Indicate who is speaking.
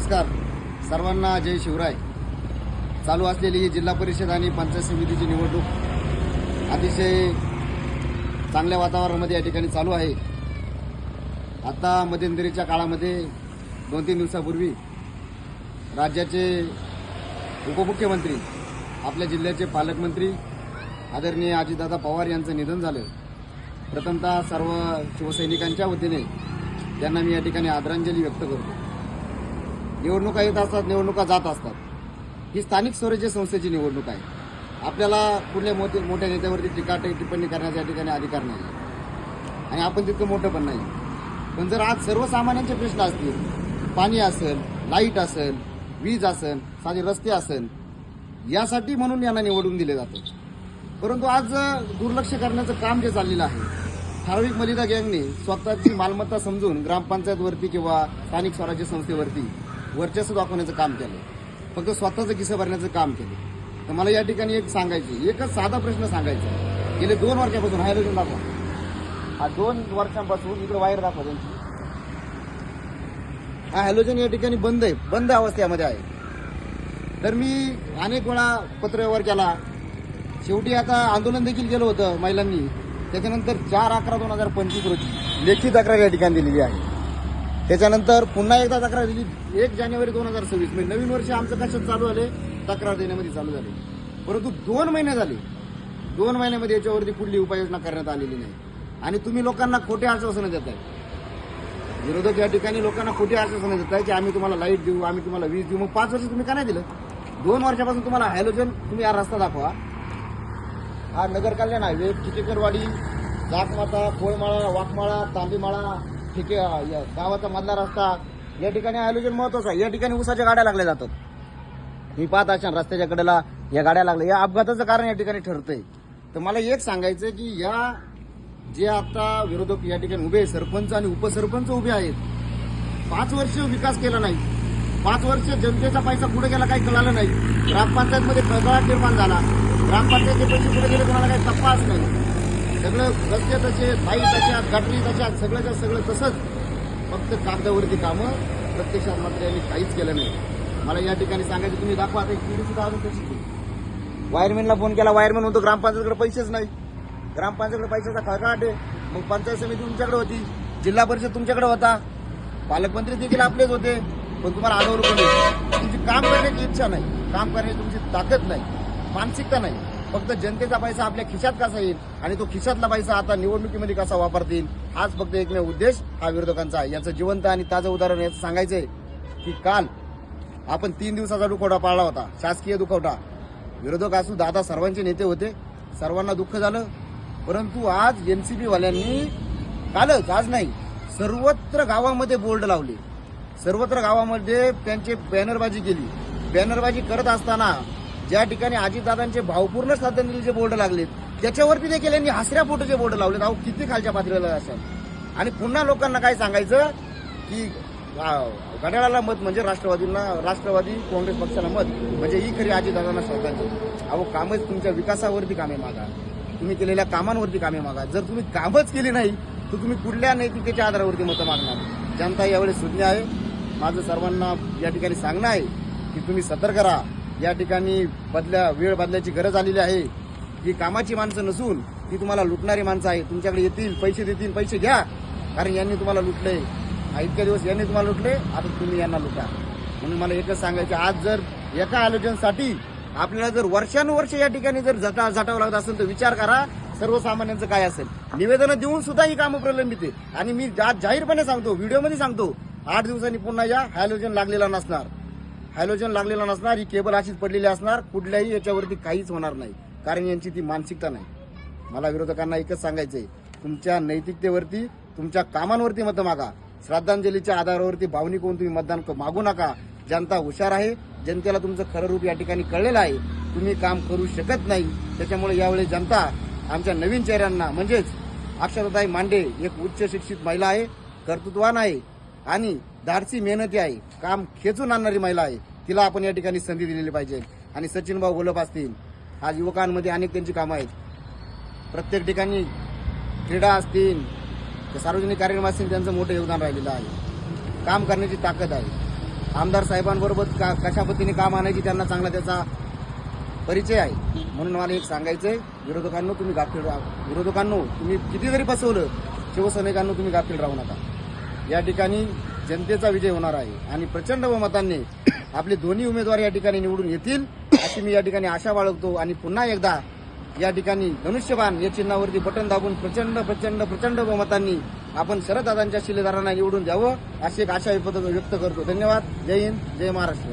Speaker 1: नमस्कार सर्वांना, जय शिवराय. चालू असलेली ही जिल्हा परिषद आणि पंचायत समितीची निवडणूक अतिशय चांगल्या वातावरणामध्ये या ठिकाणी चालू आहे. आता मध्यंतरीच्या काळामध्ये 2-3 दिवसापूर्वी राज्याचे उपमुख्यमंत्री, आपल्या जिल्ह्याचे पालकमंत्री आदरणीय अजितदादा पवार यांचं निधन झालं. प्रथमतः सर्व शिवसैनिकांच्या वतीने त्यांना मी या ठिकाणी आदरांजली व्यक्त करतो. निवडणुका येत असतात, निवडणुका जात असतात. ही स्थानिक स्वराज्य संस्थेची निवडणूक आहे. आपल्याला कुठल्या मोठ्या नेत्यावरती टीका टिप्पणी करण्याचा या ठिकाणी अधिकार नाही आणि आपण तितकं मोठं पण नाही. पण जर आज सर्वसामान्यांचे प्रश्न असतील, पाणी असेल, लाईट असेल, वीज असेल, साधे रस्ते असेल, यासाठी म्हणून यांना निवडून दिले जातं. परंतु आज दुर्लक्ष करण्याचं काम जे चाललेलं आहे, ठराविक मलिदा गँगने स्वतःची मालमत्ता समजून ग्रामपंचायतवरती किंवा स्थानिक स्वराज्य संस्थेवरती वर्चस्व दाखवण्याचं काम केलं. फक्त स्वतःचं किस्सा भरण्याचं काम केलं. तर मला या ठिकाणी एकच साधा प्रश्न सांगायचा. गेले 2 वर्षापासून हॅलोजन दाखवा. हा 2 वर्षांपासून इकडे वायर दाखवा त्यांची. हा हॅलोजन या ठिकाणी बंद अवस्थेमध्ये आहे. तर मी अनेक वेळा पत्रव्यवहार केला. शेवटी आता आंदोलन देखील केलं होतं महिलांनी. त्याच्यानंतर 4/11/2025 रोजी लेखी तक्रार या ठिकाणी दिलेली आहे. त्याच्यानंतर पुन्हा एकदा तक्रार दिली 1 जानेवारी 2026. म्हणजे नवीन वर्ष आमचं कशात चालू झाले, तक्रार देण्यामध्ये चालू झाले. परंतु 2 महिने झाले. 2 महिन्यामध्ये याच्यावरती कुठली उपाययोजना करण्यात आलेली नाही. आणि तुम्ही लोकांना खोटे आश्वासनं देताय. विरोधक या ठिकाणी लोकांना खोटी आश्वासनं देताय की आम्ही तुम्हाला लाईट देऊ, आम्ही तुम्हाला वीज देऊ. मग 5 वर्ष तुम्ही का नाही दिलं? 2 वर्षापासून तुम्हाला हॅलोजन, तुम्ही हा रस्ता दाखवा. हा नगर कल्याण हायवे, टिकेकरवाडी, जाकमाता, कोळमाळा, वाकमाळा, तांबीमाळा, गावाचा मधला रस्ता, या ठिकाणी हॅलोजन महत्वाचं आहे. या ठिकाणी उसाच्या गाड्या लागल्या जातात. मी पाहत अशा रस्त्याच्या कडेला या गाड्या लागल्या. या अपघाताचं कारण या ठिकाणी ठरतंय. तर मला एक सांगायचं की या जे आता विरोधक या ठिकाणी उभे, सरपंच आणि उपसरपंच उभे आहेत, 5 वर्ष विकास केला नाही. 5 वर्ष जनतेचा पैसा कुठे गेला काही कळालं नाही. ग्रामपंचायतमध्ये खळबळाट निर्माण झाला. ग्रामपंचायतचे पैसे कुठे गेले कोणाला काही तपास नाही. सगळं रस्ते तसे, लाईट तशात, गटरी तशात, सगळं तसंच. फक्त कागदावरती कामं, प्रत्यक्षात मात्र यांनी काहीच केलं नाही. मला या ठिकाणी सांगायचं, तुम्ही दाखवा. आता एक पिढी सुद्धा अजून कशी. वायरमॅनला फोन केला, वायरमॅन म्हणतो ग्रामपंचायतकडे पैसेच नाही. ग्रामपंचायतकडे पैशाचा खळखळाट आहे. मग पंचायत समिती तुमच्याकडे होती, जिल्हा परिषद तुमच्याकडे होता, पालकमंत्री देखील आपलेच होते. पण तुम्हाला आढळलं कोणी? तुमची काम करण्याची इच्छा नाही, काम करण्याची तुमची ताकद नाही, मानसिकता नाही. फक्त जनतेचा पैसा आपल्या खिशात कसा येईल आणि तो खिशातला पैसा आता निवडणुकीमध्ये कसा वापरतील, हाच फक्त एकमेव उद्देश हा विरोधकांचा आहे. याचं जिवंत आणि ताजं उदाहरण याचं सांगायचंय की काल आपण 3 दिवसाचा दुखवटा पाळला होता, शासकीय दुखवटा. विरोधक असू, दादा सर्वांचे नेते होते, सर्वांना दुःख झालं. परंतु आज एनसीबी वाल्यांनी कालच, आज नाही, सर्वत्र गावामध्ये बोर्ड लावले. सर्वत्र गावामध्ये त्यांची बॅनरबाजी केली. बॅनरबाजी करत असताना ज्या ठिकाणी अजितदादांचे भावपूर्ण श्रद्धांजलीचे बोर्ड लागलेत, त्याच्यावरती देखील यांनी हसऱ्या फोटोचे बोर्ड लावलेत. अहो, किती खालच्या पातळीला असेल. आणि पुन्हा लोकांना काय सांगायचं की घड्याळाला मत म्हणजे राष्ट्रवादी काँग्रेस पक्षाला मत म्हणजे ही खरी अजितदादांना श्रद्धांजली. अहो, कामच तुमच्या विकासावरती कामे मागा, तुम्ही केलेल्या कामांवरती कामे मागा. जर तुम्ही कामच केली नाही तर तुम्ही कुठल्या नैतिकतेच्या आधारावरती मतं मागणार? जनता यावेळी सुज्ञ आहे. माझं सर्वांना या ठिकाणी सांगणं आहे की तुम्ही सतर्क राहा. या ठिकाणी वेळ बदलायची गरज आलेली आहे. ही कामाची माणसं नसून ती तुम्हाला लुटणारी माणसं आहे. तुमच्याकडे येतील, पैसे देतील, पैसे घ्या, कारण यांनी तुम्हाला लुटले. इतक्या दिवस यांनी तुम्हाला लुटले, आता तुम्ही यांना लुटा. म्हणून मला एकच सांगायचं, आज जर एका आयोजनासाठी आपल्याला जर वर्षानुवर्ष या ठिकाणी जर झटावं लागत असेल तर विचार करा सर्वसामान्यांचं काय असेल. निवेदनं देऊन सुद्धा ही कामं प्रलंबित आहे. आणि मी आज जाहीरपणे सांगतो, व्हिडिओमध्ये सांगतो, 8 दिवसांनी पुन्हा या हॅलोजन लागलेला नसणार. हॅलोजन लागलेला नसणार. ही केबल अशीच पडलेली असणार. कुठल्याही याच्यावरती काहीच होणार नाही, कारण यांची ती मानसिकता नाही. मला विरोधकांना एकच सांगायचंय, तुमच्या नैतिकतेवरती, तुमच्या कामांवरती मतं मागा. श्रद्धांजलीच्या आधारावरती भावनिक होऊन तुम्ही मतदान मागू नका. जनता हुशार आहे. जनतेला तुमचं खरं रूप या ठिकाणी कळलेलं आहे. तुम्ही काम करू शकत नाही. त्याच्यामुळे यावेळी जनता आमच्या नवीन चेहऱ्यांना, म्हणजेच अक्षताताई मांडे एक उच्च शिक्षित महिला आहे, कर्तृत्ववान आहे आणि धाडसी मेहनती आहे, काम खेचून आणणारी महिला आहे. तिला आपण या ठिकाणी संधी दिलेली पाहिजे. आणि सचिन भाऊ गोलप असतील, आज युवकांमध्ये अनेक त्यांची कामं आहेत. प्रत्येक ठिकाणी क्रीडा असतील, सार्वजनिक कार्यक्रम असतील, त्यांचं मोठं योगदान राहिलेलं आहे. काम करण्याची ताकद आहे. आमदार साहेबांबरोबर कशा पद्धतीने काम आणायची त्यांना चांगला त्याचा परिचय आहे. म्हणून मला एक सांगायचंय, विरोधकांनो तुम्ही किती जरी फसवलं, शिवसैनिकांनो तुम्ही गाफील राहू नका. या ठिकाणी जनतेचा विजय होणार आहे आणि प्रचंड बहुमताने आपले दोन्ही उमेदवार या ठिकाणी निवडून येतील अशी मी या ठिकाणी आशा बाळगतो. आणि पुन्हा एकदा या ठिकाणी धनुष्यबाण या चिन्हावरती बटन दाबून प्रचंड बहुमतांनी आपण शरददादांच्या शिलेदारांना निवडून द्यावं अशी एक आशा व्यक्त करतो. धन्यवाद. जय हिंद, जय महाराष्ट्र.